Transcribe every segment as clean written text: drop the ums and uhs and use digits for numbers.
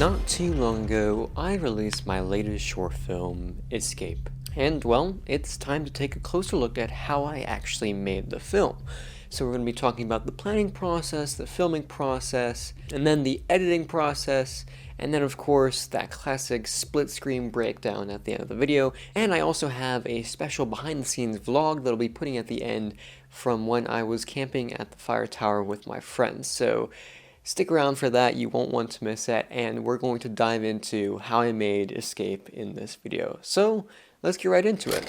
Not too long ago, I released my latest short film, Escape. And, well, it's time to take a closer look at how I actually made the film. So we're going to be talking about the planning process, the filming process, and then the editing process, and then of course that classic split screen breakdown at the end of the video. And I also have a special behind the scenes vlog that I'll be putting at the end from when I was camping at the fire tower with my friends. So stick around for that, you won't want to miss that, and we're going to dive into how I made Escape in this video. So let's get right into it.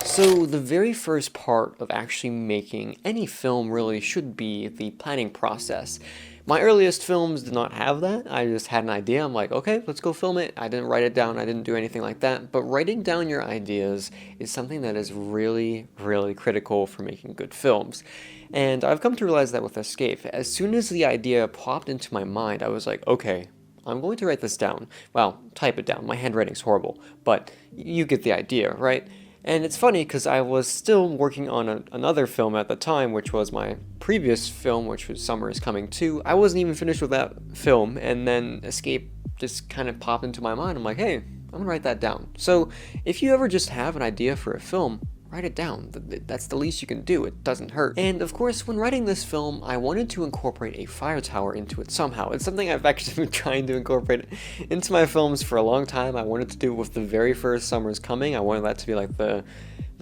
So the very first part of actually making any film really should be the planning process. My earliest films did not have that. I just had an idea. I'm like, okay, let's go film it. I didn't write it down. I didn't do anything like that. But writing down your ideas is something that is really, really critical for making good films. And I've come to realize that with Escape. As soon as the idea popped into my mind, I was like, okay, I'm going to write this down. Well, type it down. My handwriting's horrible, but you get the idea, right? And it's funny because I was still working on another film at the time, which was my previous film, which was Summer is Coming 2. I wasn't even finished with that film, and then Escape just kind of popped into my mind. I'm like, hey, I'm gonna write that down. So if you ever just have an idea for a film, write it down. That's the least you can do. It doesn't hurt. And of course, when writing this film, I wanted to incorporate a fire tower into it somehow. It's something I've actually been trying to incorporate into my films for a long time. I wanted to do it with the very first Summer's Coming. I wanted that to be like the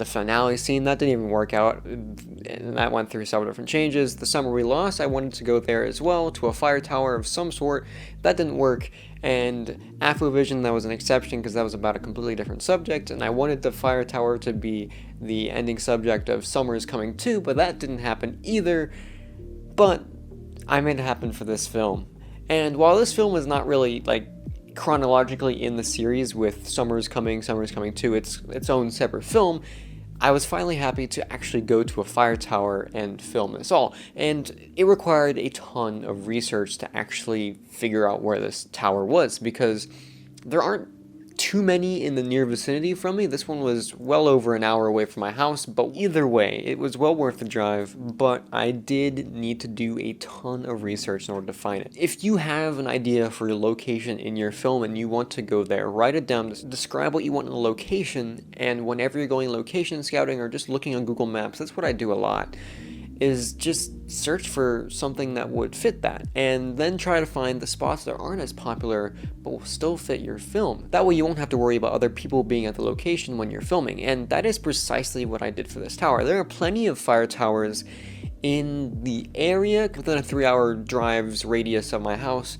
finale scene. That didn't even work out, and that went through several different changes. The Summer We Lost, I wanted to go there as well, to a fire tower of some sort. That didn't work. And Afrovision, that was an exception because that was about a completely different subject, and I wanted the fire tower to be the ending subject of Summer is Coming 2, but that didn't happen either. But I made it happen for this film. And while this film is not really like chronologically in the series with Summer is Coming 2, it's its own separate film, I was finally happy to actually go to a fire tower and film this all. And it required a ton of research to actually figure out where this tower was, because there aren't too many in the near vicinity from me. This one was well over an hour away from my house, but either way, it was well worth the drive, but I did need to do a ton of research in order to find it. If you have an idea for your location in your film and you want to go there, write it down, describe what you want in the location, and whenever you're going location scouting or just looking on Google Maps, that's what I do a lot, is just search for something that would fit that, and then try to find the spots that aren't as popular but will still fit your film. That way you won't have to worry about other people being at the location when you're filming, and that is precisely what I did for this tower. There are plenty of fire towers in the area within a 3-hour drive's radius of my house,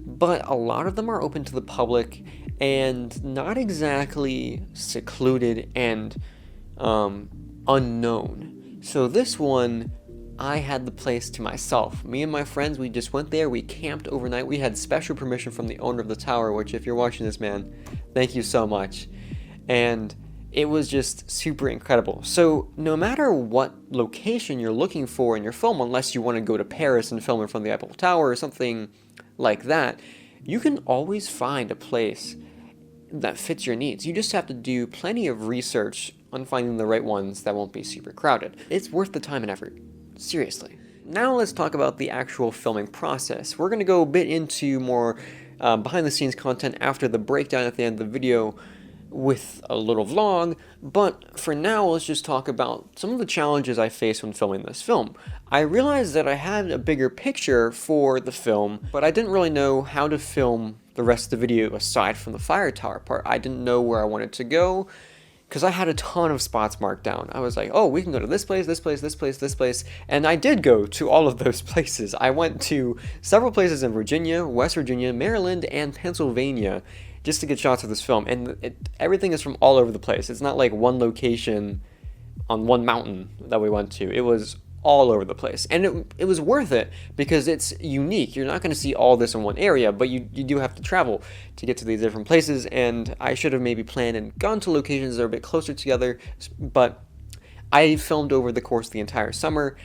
but a lot of them are open to the public and not exactly secluded and unknown. So this one, I had the place to myself. Me and my friends, we just went there, we camped overnight. We had special permission from the owner of the tower, which if you're watching this, man, thank you so much. And it was just super incredible. So no matter what location you're looking for in your film, unless you want to go to Paris and film in front of the Eiffel Tower or something like that, you can always find a place that fits your needs. You just have to do plenty of research on finding the right ones that won't be super crowded. It's worth the time and effort. Seriously. Now let's talk about the actual filming process. We're going to go a bit into more behind the scenes content after the breakdown at the end of the video with a little vlog, but for now let's just talk about some of the challenges I faced when filming this film. I realized that I had a bigger picture for the film, but I didn't really know how to film the rest of the video aside from the fire tower part. I didn't know where I wanted to go, because I had a ton of spots marked down. I was like, oh, we can go to this place, this place, this place, this place. And I did go to all of those places. I went to several places in Virginia, West Virginia, Maryland, and Pennsylvania just to get shots of this film. And everything is from all over the place. It's not like one location on one mountain that we went to. It was all over the place. And it was worth it because it's unique. You're not going to see all this in one area, but you do have to travel to get to these different places. And I should have maybe planned and gone to locations that are a bit closer together, but I filmed over the course of the entire summer,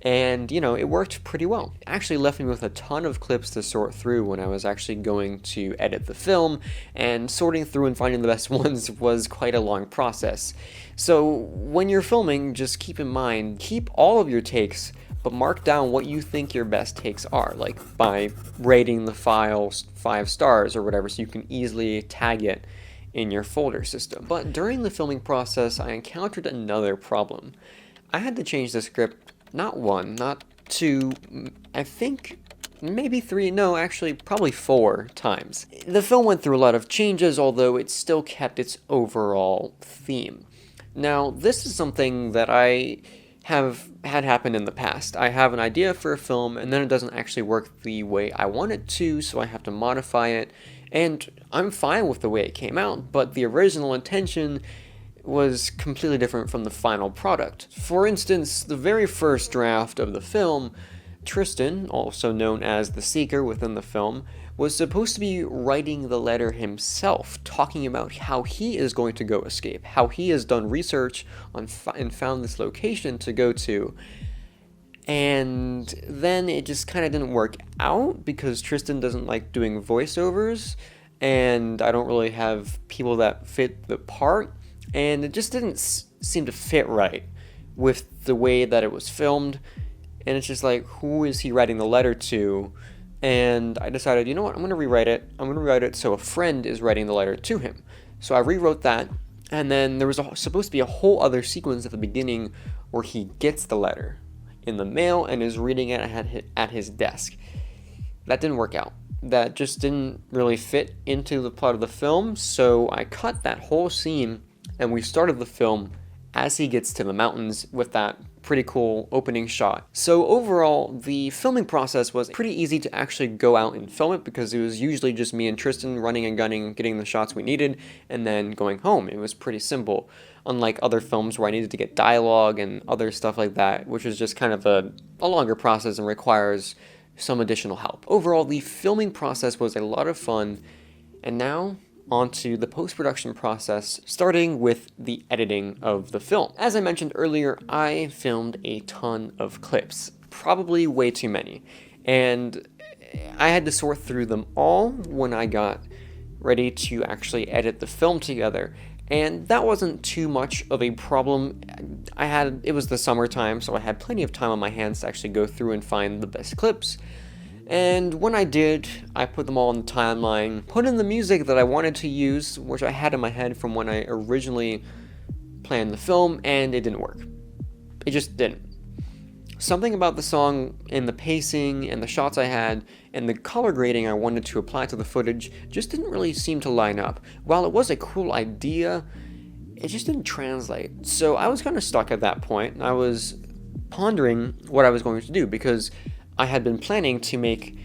and you know, it worked pretty well. It actually left me with a ton of clips to sort through when I was actually going to edit the film, and sorting through and finding the best ones was quite a long process. So when you're filming, just keep in mind, keep all of your takes but mark down what you think your best takes are, like by rating the file 5 stars or whatever, so you can easily tag it in your folder system. But during the filming process, I encountered another problem. I had to change the script not 1, not 2, I think maybe 3, no, actually probably 4 times. The film went through a lot of changes, although it still kept its overall theme. Now, this is something that I have had happen in the past. I have an idea for a film, and then it doesn't actually work the way I want it to, so I have to modify it, and I'm fine with the way it came out, but the original intention was completely different from the final product. For instance, the very first draft of the film, Tristan, also known as the Seeker within the film, was supposed to be writing the letter himself, talking about how he is going to go escape, how he has done research on and found this location to go to. And then it just kind of didn't work out because Tristan doesn't like doing voiceovers, and I don't really have people that fit the part, and it just didn't seem to fit right with the way that it was filmed. And it's just like, who is he writing the letter to? And I decided, you know what, I'm going to rewrite it. I'm going to rewrite it so a friend is writing the letter to him. So I rewrote that, and then there was supposed to be a whole other sequence at the beginning where he gets the letter in the mail and is reading it at his desk. That didn't work out. That just didn't really fit into the plot of the film, so I cut that whole scene, and we started the film as he gets to the mountains with that pretty cool opening shot. So overall, the filming process was pretty easy to actually go out and film it because it was usually just me and Tristan running and gunning, getting the shots we needed, and then going home. It was pretty simple, unlike other films where I needed to get dialogue and other stuff like that, which is just kind of a longer process and requires some additional help. Overall, the filming process was a lot of fun, and now onto the post-production process, starting with the editing of the film. As I mentioned earlier, I filmed a ton of clips, probably way too many, and I had to sort through them all when I got ready to actually edit the film together, and that wasn't too much of a problem. It was the summertime, so I had plenty of time on my hands to actually go through and find the best clips. And when I did, I put them all in the timeline, put in the music that I wanted to use, which I had in my head from when I originally planned the film, and it didn't work. It just didn't. Something about the song and the pacing and the shots I had and the color grading I wanted to apply to the footage just didn't really seem to line up. While it was a cool idea, it just didn't translate. So I was kind of stuck at that point, and I was pondering what I was going to do because I had been planning to make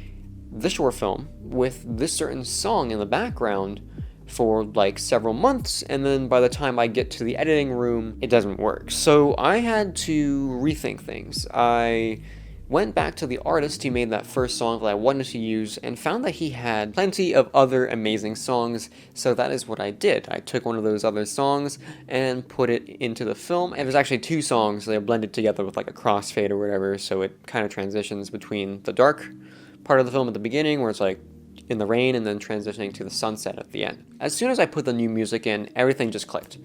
this short film with this certain song in the background for like several months, and then by the time I get to the editing room, it doesn't work. So I had to rethink things. I went back to the artist who made that first song that I wanted to use and found that he had plenty of other amazing songs, so that is what I did. I took one of those other songs and put it into the film, and there's actually 2 songs that are blended together with like a crossfade or whatever, so it kind of transitions between the dark part of the film at the beginning, where it's like in the rain, and then transitioning to the sunset at the end. As soon as I put the new music in, everything just clicked.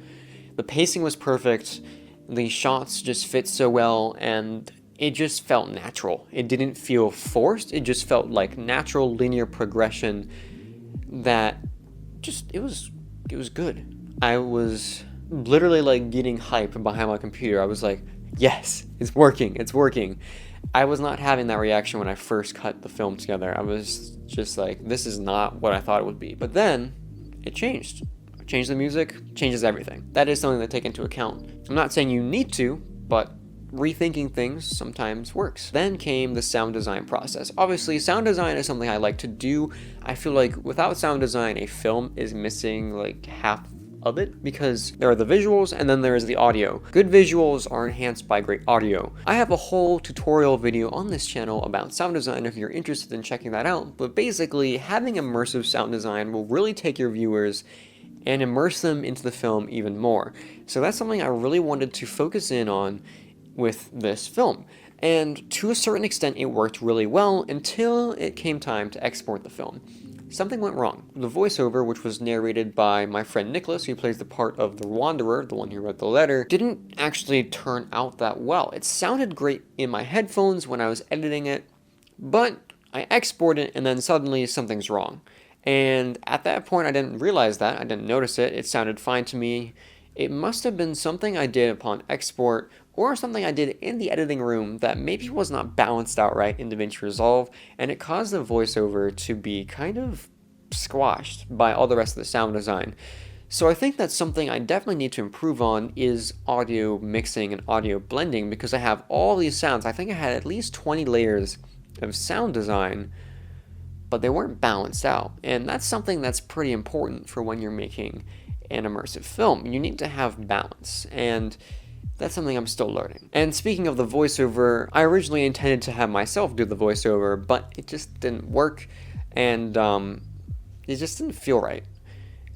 The pacing was perfect, the shots just fit so well, and it just felt natural. It didn't feel forced, it just felt like natural linear progression that just, it was good. I was literally like getting hype behind my computer. I was like, yes, it's working. I was not having that reaction when I first cut the film together. I was just like, this is not what I thought it would be. But then it changed. Changed the music, changes everything. That is something to take into account. I'm not saying you need to, but rethinking things sometimes works. Then came the sound design process. Obviously, sound design is something I like to do. I feel like without sound design, a film is missing like half of it, because there are the visuals and then there is the audio. Good visuals are enhanced by great audio. I have a whole tutorial video on this channel about sound design if you're interested in checking that out, but basically having immersive sound design will really take your viewers and immerse them into the film even more. So that's something I really wanted to focus in on with this film. And to a certain extent it worked really well until it came time to export the film. something went wrong. The voiceover, which was narrated by my friend Nicholas, who plays the part of the Wanderer, the one who wrote the letter, didn't actually turn out that well. It sounded great in my headphones when I was editing it, but I export it and then suddenly something's wrong. And at that point I didn't realize that, I didn't notice it, it sounded fine to me. It must have been something I did upon export, or something I did in the editing room that maybe was not balanced out right in DaVinci Resolve, and it caused the voiceover to be kind of squashed by all the rest of the sound design. So I think that's something I definitely need to improve on, is audio mixing and audio blending, because I have all these sounds. I think I had at least 20 layers of sound design, but they weren't balanced out. And that's something that's pretty important for when you're making an immersive film. You need to have balance, and that's something I'm still learning. And speaking of the voiceover, I originally intended to have myself do the voiceover, but it just didn't work, and it just didn't feel right.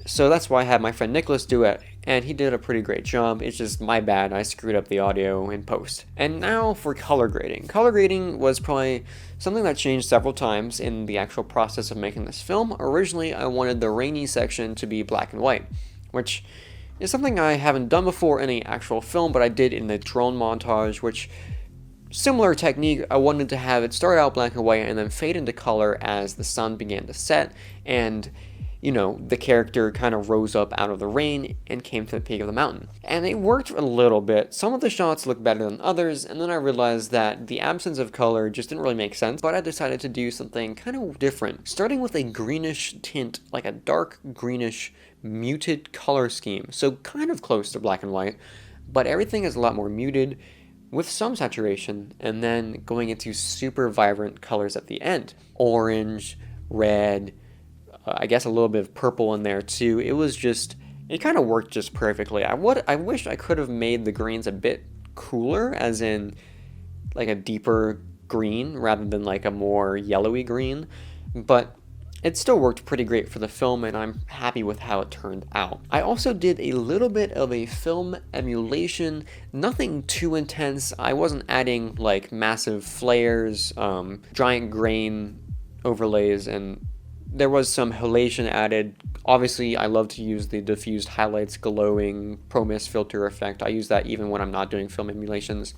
So that's why I had my friend Nicholas do it, and he did a pretty great job. It's just my bad, I screwed up the audio in post. And now for color grading. Color grading was probably something that changed several times in the actual process of making this film. Originally, I wanted the rainy section to be black and white, which is something I haven't done before in any actual film, but I did in the drone montage, which, similar technique, I wanted to have it start out black and white and then fade into color as the sun began to set, and you know, the character kind of rose up out of the rain and came to the peak of the mountain. And it worked a little bit. Some of the shots looked better than others, and then I realized that the absence of color just didn't really make sense, but I decided to do something kind of different, starting with a greenish tint, like a dark greenish muted color scheme, so kind of close to black and white, but everything is a lot more muted with some saturation, and then going into super vibrant colors at the end. Orange, red, I guess a little bit of purple in there too. It kind of worked just perfectly. I wish I could have made the greens a bit cooler, as in like a deeper green rather than like a more yellowy green, but it still worked pretty great for the film, and I'm happy with how it turned out. I also did a little bit of a film emulation, nothing too intense. I wasn't adding like massive flares, giant grain overlays, and there was some halation added. Obviously, I love to use the diffused highlights glowing ProMist filter effect. I use that even when I'm not doing film emulations.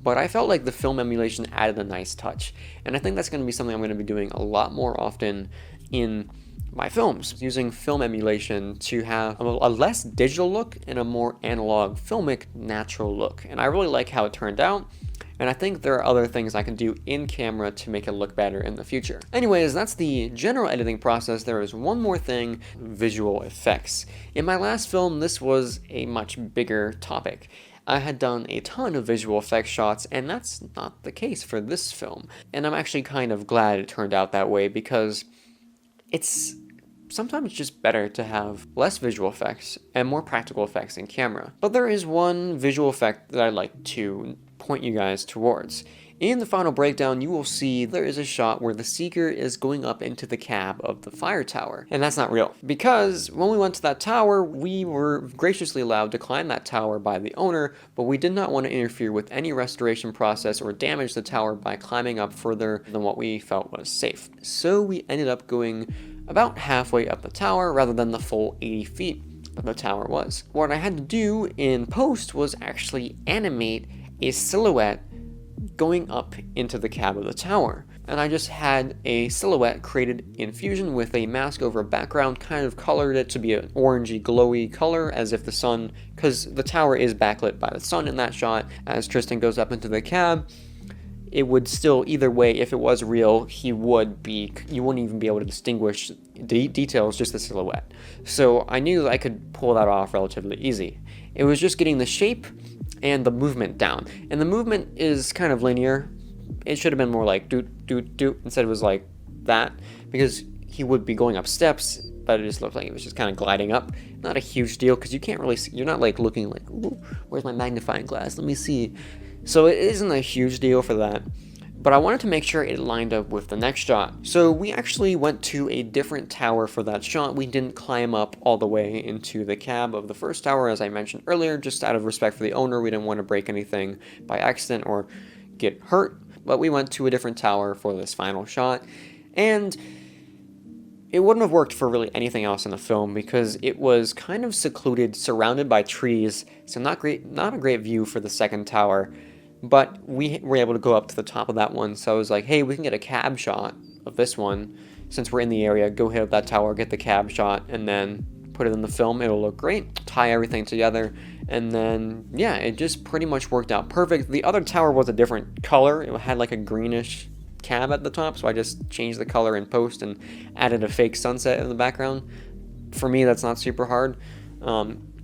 But I felt like the film emulation added a nice touch, and I think that's going to be something I'm going to be doing a lot more often in my films, using film emulation to have a less digital look and a more analog, filmic, natural look. And I really like how it turned out, and I think there are other things I can do in camera to make it look better in the future. Anyways, that's the general editing process. There is one more thing: visual effects. In my last film, this was a much bigger topic. I had done a ton of visual effects shots, and that's not the case for this film. And I'm actually kind of glad it turned out that way, because it's sometimes just better to have less visual effects and more practical effects in camera. But there is one visual effect that I'd like to point you guys towards. In the final breakdown, you will see there is a shot where the Seeker is going up into the cab of the fire tower. And that's not real, because when we went to that tower, we were graciously allowed to climb that tower by the owner, but we did not want to interfere with any restoration process or damage the tower by climbing up further than what we felt was safe. So we ended up going about halfway up the tower rather than the full 80 feet that the tower was. What I had to do in post was actually animate a silhouette going up into the cab of the tower. And I just had a silhouette created in Fusion with a mask over a background, kind of colored it to be an orangey glowy color, as if the sun, because the tower is backlit by the sun in that shot. As Tristan goes up into the cab, it would still, either way, if it was real, you wouldn't even be able to distinguish the details, just the silhouette. So I knew that I could pull that off relatively easy. It was just getting the shape and the movement down. And the movement is kind of linear. It should have been more like doot, doot, doot, instead it was like that, because he would be going up steps, but it just looked like it was just kind of gliding up. Not a huge deal, because you can't really see, you're not like looking like, ooh, where's my magnifying glass? Let me see. So it isn't a huge deal for that. But I wanted to make sure it lined up with the next shot. So we actually went to a different tower for that shot. We didn't climb up all the way into the cab of the first tower, as I mentioned earlier, just out of respect for the owner. We didn't want to break anything by accident or get hurt. But we went to a different tower for this final shot. And it wouldn't have worked for really anything else in the film because it was kind of secluded, surrounded by trees, so not a great view for the second tower. But we were able to go up to the top of that one, so I was like, hey, we can get a cab shot of this one. Since we're in the area, go hit up that tower, get the cab shot, and then put it in the film. It'll look great, tie everything together, and then, yeah, it just pretty much worked out perfect. The other tower was a different color. It had like a greenish cab at the top, so I just changed the color in post and added a fake sunset in the background. For me, that's not super hard.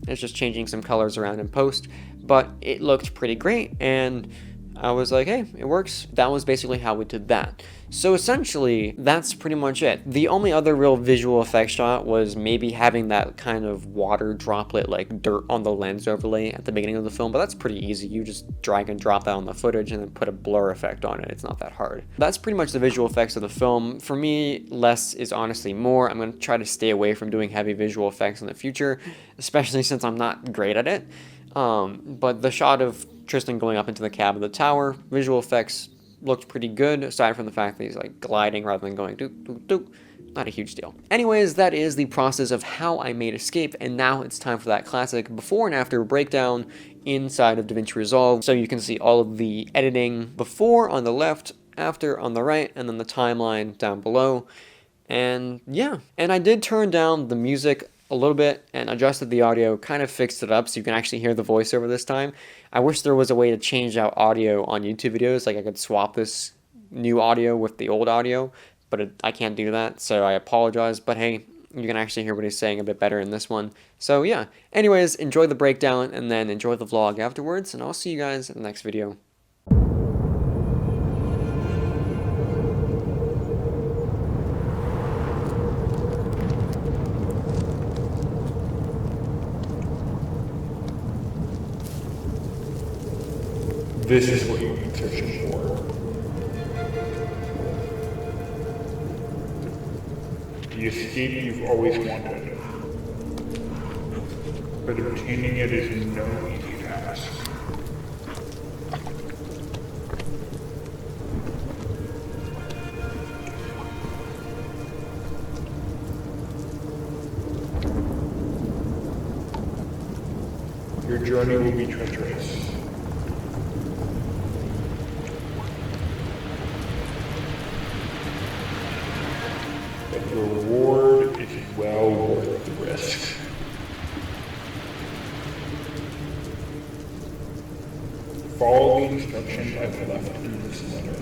It's just changing some colors around in post, but it looked pretty great, and I was like, hey, it works. That was basically how we did that. So essentially, that's pretty much it. The only other real visual effect shot was maybe having that kind of water droplet, like dirt on the lens overlay at the beginning of the film, but that's pretty easy. You just drag and drop that on the footage and then put a blur effect on it. It's not that hard. That's pretty much the visual effects of the film. For me, less is honestly more. I'm going to try to stay away from doing heavy visual effects in the future, especially since I'm not great at it. But the shot of Tristan going up into the cab of the tower, visual effects looked pretty good, aside from the fact that he's like gliding rather than going dook, dook, dook. Not a huge deal. Anyways, that is the process of how I made Escape, and now it's time for that classic before and after breakdown inside of DaVinci Resolve. So you can see all of the editing before on the left, after on the right, and then the timeline down below. And yeah, and I did turn down the music a little bit and adjusted the audio, kind of fixed it up so you can actually hear the voiceover this time. I wish there was a way to change out audio on YouTube videos, like I could swap this new audio with the old audio, but I can't do that, so I apologize. But hey, you can actually hear what he's saying a bit better in this one. So yeah, anyways, enjoy the breakdown and then enjoy the vlog afterwards, and I'll see you guys in the next video. This is what you've been searching for. The escape you've always wanted. But obtaining it is no easy task. Your journey will be treacherous. The reward is well worth the risk. Follow the instructions I've left in this letter.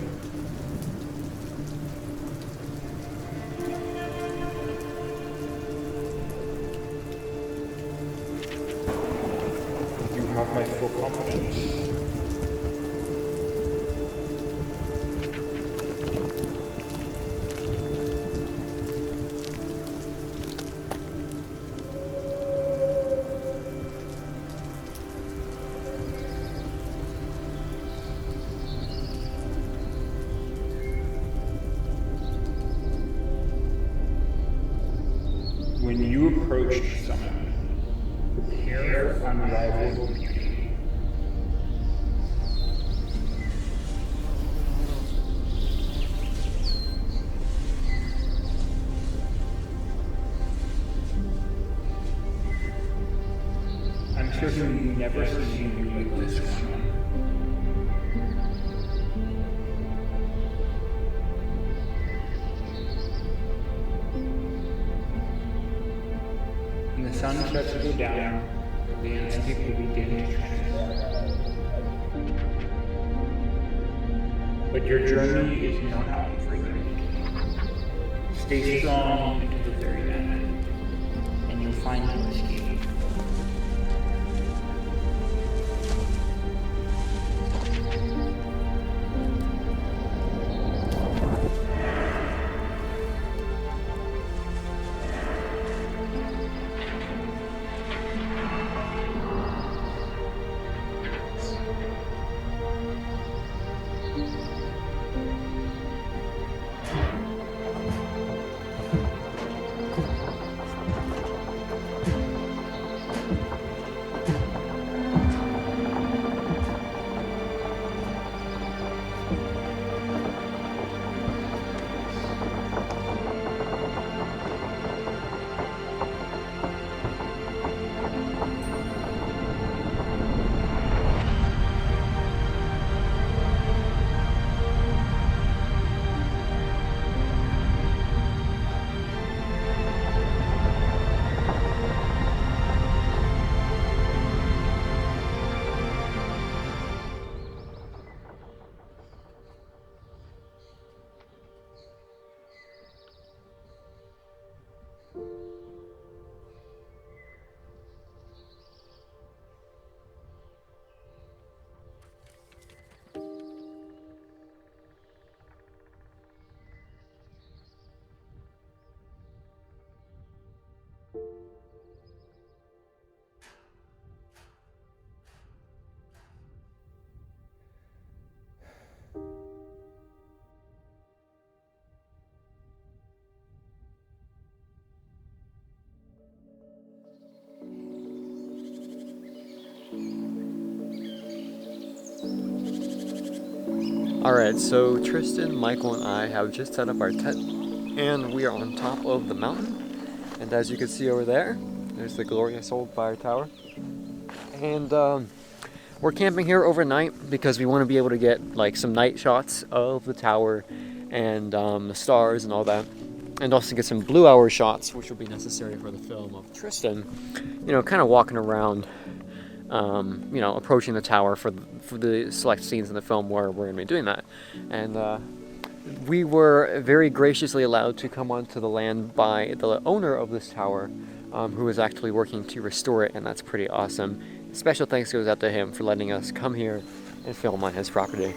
You have my full confidence. When you approach the summit, prepare for unrivaled beauty. I'm certain you've never seen a view like this one. When the sun starts to go down, the landscape will begin to transform. But your journey is not over yet. Stay strong until the very end, and you'll find your escape. Alright, so Tristan, Michael, and I have just set up our tent, and we are on top of the mountain. And as you can see over there, there's the glorious old fire tower. And we're camping here overnight because we want to be able to get like some night shots of the tower and the stars and all that. And also get some blue hour shots, which will be necessary for the film of Tristan, you know, kind of walking around, you know, approaching the tower for the select scenes in the film where we're going to be doing that. And we were very graciously allowed to come onto the land by the owner of this tower, who is actually working to restore it, and that's pretty awesome. Special thanks goes out to him for letting us come here and film on his property.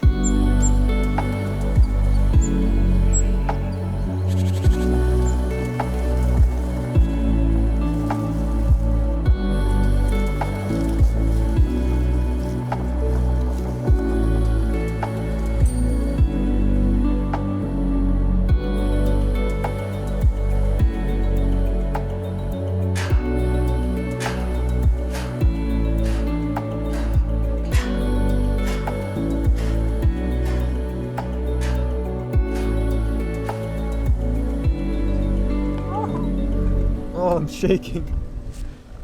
Oh, I'm shaking.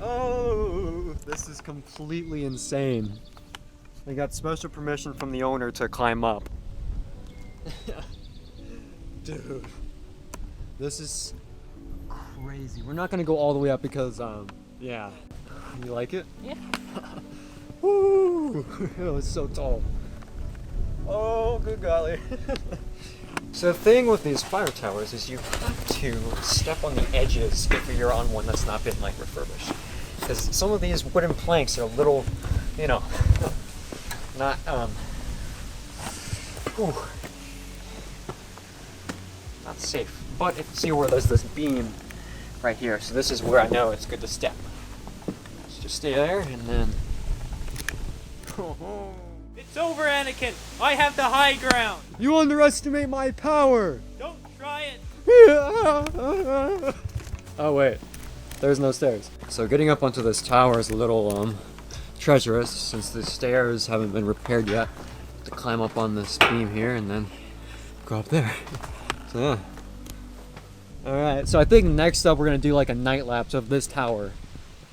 Oh, this is completely insane. I got special permission from the owner to climb up. Dude, this is crazy. We're not gonna go all the way up because, yeah. You like it? Yeah. Woo! Oh, it's so tall. Oh, good golly. So the thing with these fire towers is you have to step on the edges if you're on one that's not been like refurbished. Because some of these wooden planks are a little, you know, not, not safe. But if you see where there's this beam right here, so this is where I know it's good to step. So just stay there and then... It's over, Anakin! I have the high ground! You underestimate my power! Don't try it! Oh wait, there's no stairs. So getting up onto this tower is a little treacherous since the stairs haven't been repaired yet. To climb up on this beam here and then go up there. So yeah. Alright, so I think next up we're gonna do like a night lapse of this tower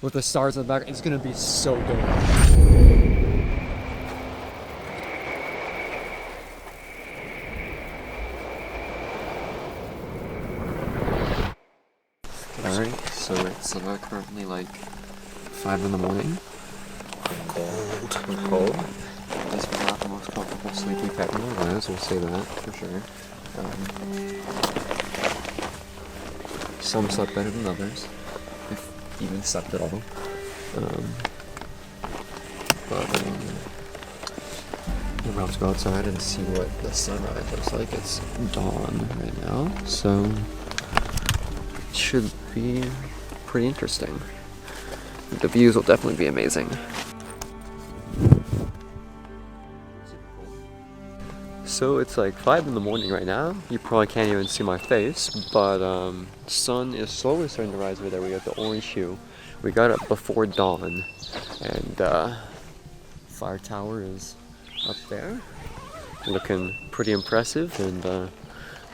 with the stars in the back. It's gonna be so good. Alright, so it's currently like 5 in the morning. Cold. This was not the most comfortable sleeping pattern of our lives, we'll say that for sure. Some slept better than others, if even slept at all. We're about to go outside and see what the sunrise looks like. It's dawn right now, so it should be pretty interesting. The views will definitely be amazing. So it's like 5 in the morning right now. You probably can't even see my face, but sun is slowly starting to rise over there. We got the orange hue. We got up before dawn, and fire tower is up there, looking pretty impressive, and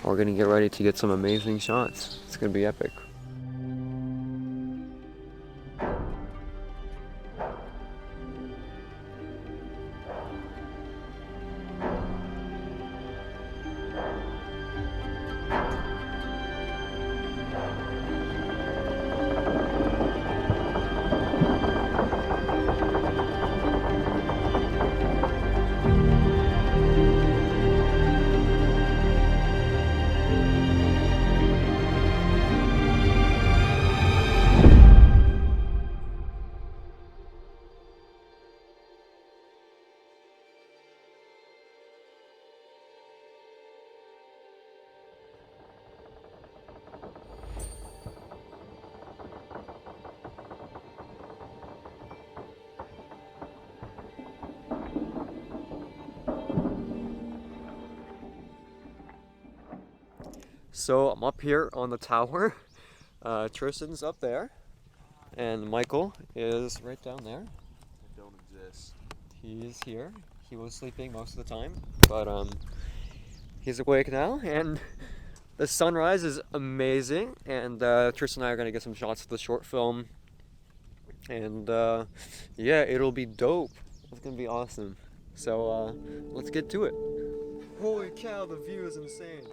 we're gonna get ready to get some amazing shots. It's gonna be epic. So I'm up here on the tower. Tristan's up there, and Michael is right down there. I don't exist. He is here. He was sleeping most of the time, but he's awake now, and the sunrise is amazing. And Tristan and I are gonna get some shots of the short film, and yeah, it'll be dope. It's gonna be awesome. So let's get to it. Holy cow, the view is insane.